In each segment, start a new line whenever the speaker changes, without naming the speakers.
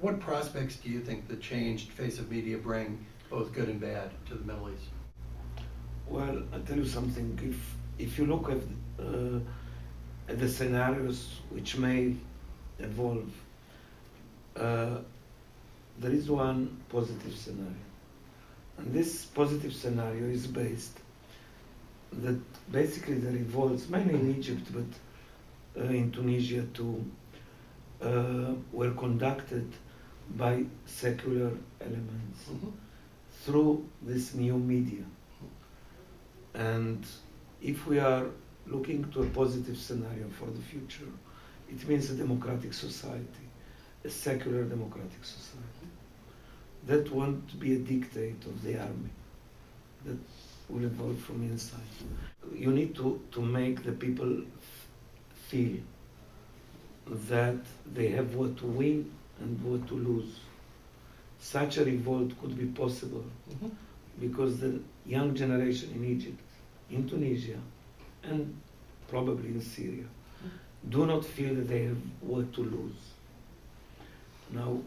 What prospects do you think the changed face of media bring, both good and bad, to the Middle East?
Well, I'll tell you something. If you look at the scenarios which may evolve, there is one positive scenario. And this positive scenario is based that basically the revolts, mainly in Egypt, but in Tunisia too, were conducted by secular elements through this new media. And if we are looking to a positive scenario for the future, it means a democratic society, a secular democratic society. That won't be a dictate of the army. That will evolve from inside. You need to make the people feel that they have what to win and what to lose. Such a revolt could be possible because the young generation in Egypt, in Tunisia, and probably in Syria, do not feel that they have what to lose. Now,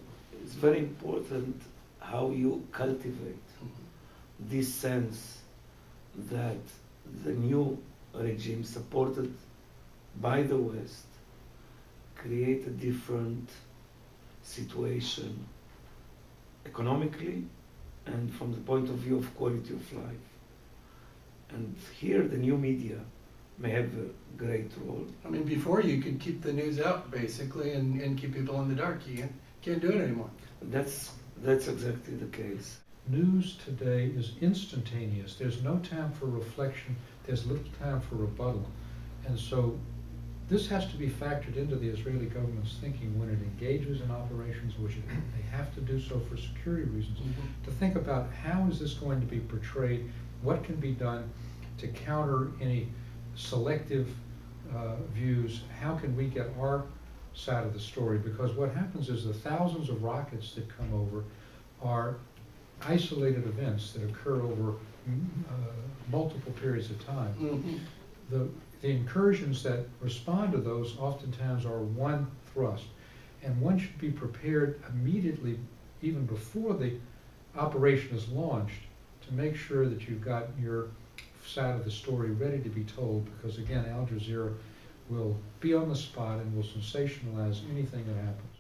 it's very important how you cultivate this sense that the new regime supported by the West create a different situation economically and from the point of view of quality of life. And here the new media may have a great role.
I mean, before you could keep the news out, basically, and keep people in the dark. You can't do it anymore.
That's exactly the case.
News today is instantaneous. There's no time for reflection. There's little time for rebuttal. And so this has to be factored into the Israeli government's thinking when it engages in operations, which they have to do so for security reasons, to think about how is this going to be portrayed, what can be done to counter any selective views, how can we get our side of the story, because what happens is the thousands of rockets that come over are isolated events that occur over multiple periods of time. The incursions that respond to those oftentimes are one thrust, and one should be prepared immediately, even before the operation is launched, to make sure that you've got your side of the story ready to be told, because again, Al Jazeera will be on the spot and will sensationalize anything that happens.